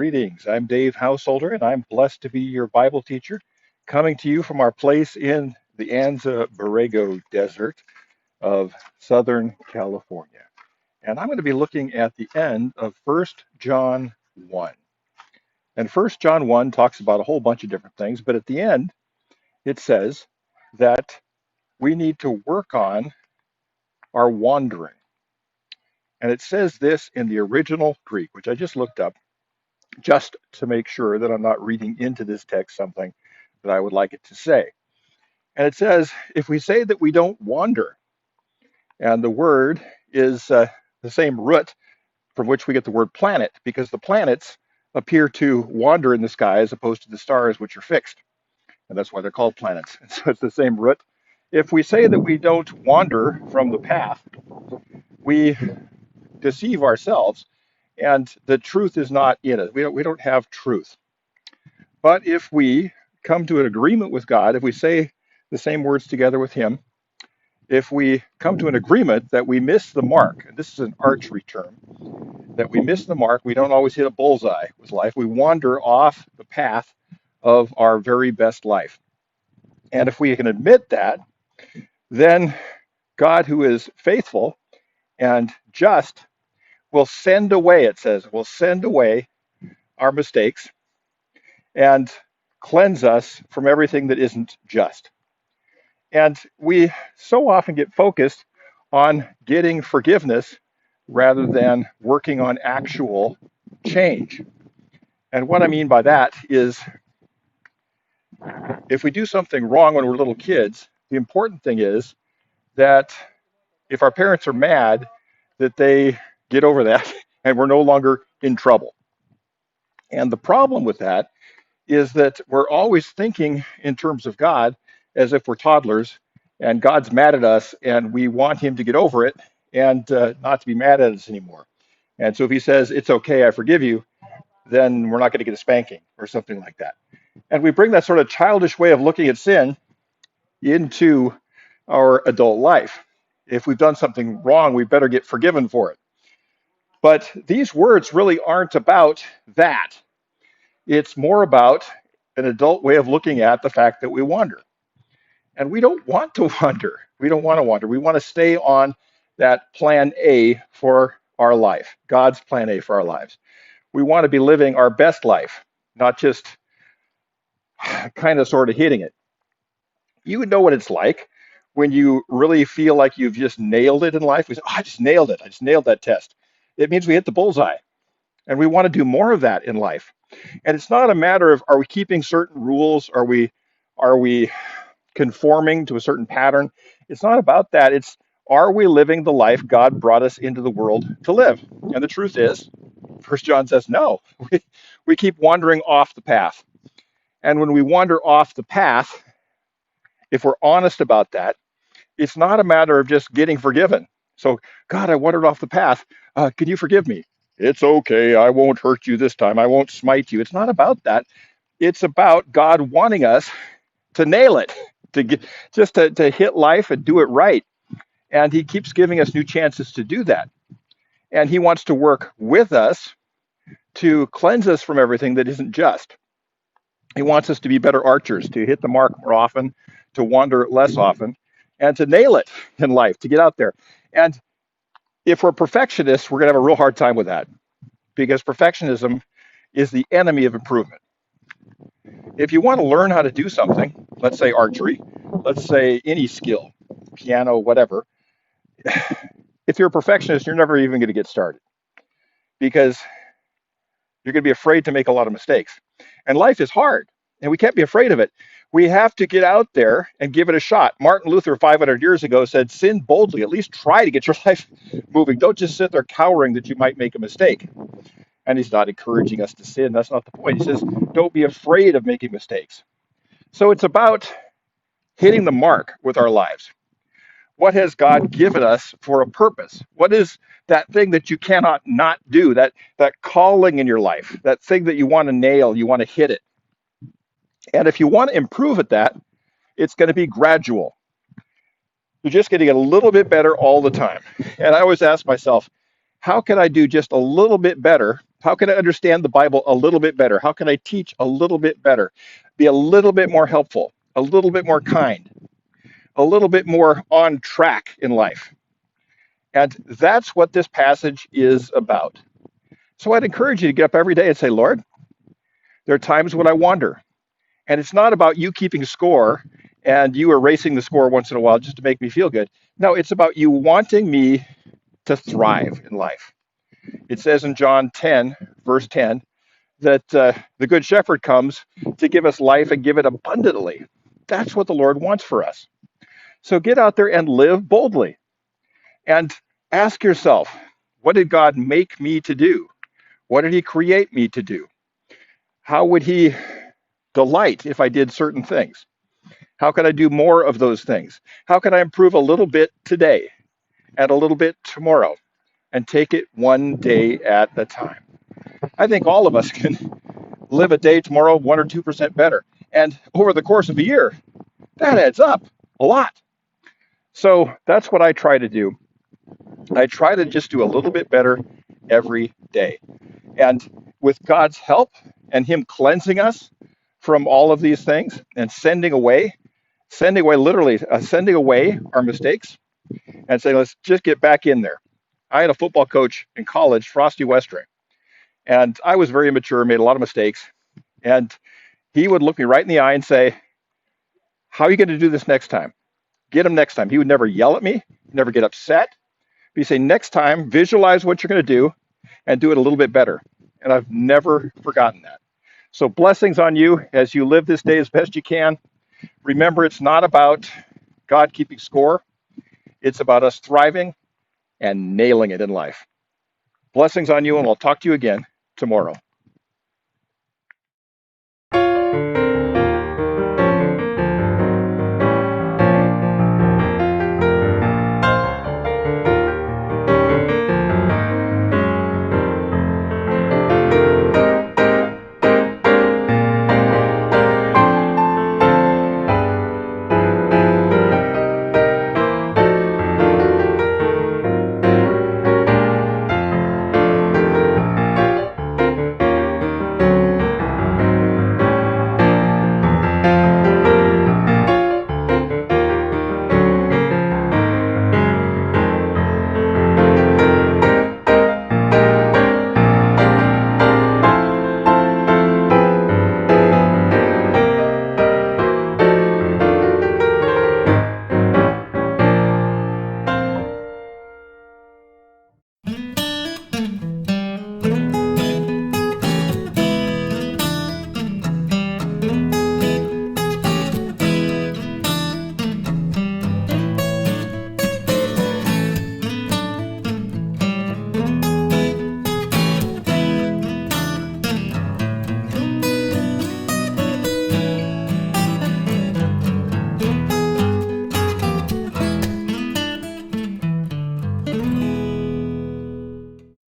Greetings. I'm Dave Householder, and I'm blessed to be your Bible teacher, coming to you from our place in the Anza Borrego Desert of Southern California. And I'm going to be looking at the end of First John 1. And First John 1 talks about a whole bunch of different things, but at the end, it says that we need to work on our wandering. And it says this in the original Greek, which I just looked up, just to make sure that I'm not reading into this text something that I would like it to say. And it says, if we say that we don't wander, and the word is the same root from which we get the word planet, because the planets appear to wander in the sky as opposed to the stars, which are fixed. And that's why they're called planets. And so it's the same root. If we say that we don't wander from the path, we deceive ourselves, and the truth is not in it. We don't have truth. But if we come to an agreement with God, if we say the same words together with Him, if we come to an agreement that we miss the mark, and this is an archery term, that we miss the mark, we don't always hit a bullseye with life, we wander off the path of our very best life. And if we can admit that, then God, who is faithful and just, will send away, it says, will send away our mistakes and cleanse us from everything that isn't just. And we so often get focused on getting forgiveness rather than working on actual change. And what I mean by that is if we do something wrong when we're little kids, the important thing is that if our parents are mad, that they get over that and we're no longer in trouble. And the problem with that is that we're always thinking in terms of God as if we're toddlers, and God's mad at us, and we want Him to get over it and not to be mad at us anymore. And so if He says, it's okay, I forgive you, then we're not going to get a spanking or something like that. And we bring that sort of childish way of looking at sin into our adult life. If we've done something wrong, we better get forgiven for it. But these words really aren't about that. It's more about an adult way of looking at the fact that we wander. And we don't want to wander. We don't want to wander. We want to stay on that plan A for our life, God's plan A for our lives. We want to be living our best life, not just kind of sort of hitting it. You know what it's like when you really feel like you've just nailed it in life. We say, oh, I just nailed it. I just nailed that test. It means we hit the bullseye. And we want to do more of that in life. And it's not a matter of, are we keeping certain rules? Are we conforming to a certain pattern? It's not about that. It's, are we living the life God brought us into the world to live? And the truth is, First John says no. We keep wandering off the path. And when we wander off the path, if we're honest about that, it's not a matter of just getting forgiven. So, God, I wandered off the path. Can you forgive me? It's okay. I won't hurt you this time. I won't smite you. It's not about that. It's about God wanting us to nail it, to get, just to hit life and do it right. And He keeps giving us new chances to do that. And He wants to work with us to cleanse us from everything that isn't just. He wants us to be better archers, to hit the mark more often, to wander less often, and to nail it in life, to get out there. And if we're perfectionists, we're going to have a real hard time with that, because perfectionism is the enemy of improvement. If you want to learn how to do something, let's say archery, let's say any skill, piano, whatever, if you're a perfectionist, you're never even going to get started because you're going to be afraid to make a lot of mistakes. And life is hard, and we can't be afraid of it. We have to get out there and give it a shot. Martin Luther, 500 years ago, said, sin boldly, at least try to get your life moving. Don't just sit there cowering that you might make a mistake. And he's not encouraging us to sin. That's not the point. He says, don't be afraid of making mistakes. So it's about hitting the mark with our lives. What has God given us for a purpose? What is that thing that you cannot not do, that calling in your life, that thing that you want to nail, you want to hit it? And if you want to improve at that, it's going to be gradual. You're just going to get a little bit better all the time. And I always ask myself, how can I do just a little bit better How can I understand the Bible a little bit better? How can I teach a little bit better? Be a little bit more helpful, a little bit more kind, a little bit more on track in life. And that's what this passage is about. So I'd encourage you to get up every day and say, Lord, there are times when I wander. And it's not about you keeping score and you erasing the score once in a while just to make me feel good. No, it's about you wanting me to thrive in life. It says in John 10, verse 10, that the Good Shepherd comes to give us life and give it abundantly. That's what the Lord wants for us. So get out there and live boldly and ask yourself, what did God make me to do? What did He create me to do? How would He delight if I did certain things? How can I do more of those things? How can I improve a little bit today and a little bit tomorrow and take it one day at a time? I think all of us can live a day tomorrow 1 or 2% better. And over the course of a year, that adds up a lot. So that's what I try to do. I try to just do a little bit better every day. And with God's help and Him cleansing us from all of these things and sending away, literally sending away our mistakes and saying, let's just get back in there. I had a football coach in college, Frosty Westring, and I was very immature, made a lot of mistakes. And he would look me right in the eye and say, how are you going to do this next time? Get him next time. He would never yell at me, never get upset. But he'd say, next time, visualize what you're going to do and do it a little bit better. And I've never forgotten that. So blessings on you as you live this day as best you can. Remember, it's not about God keeping score. It's about us thriving and nailing it in life. Blessings on you, and I'll talk to you again tomorrow.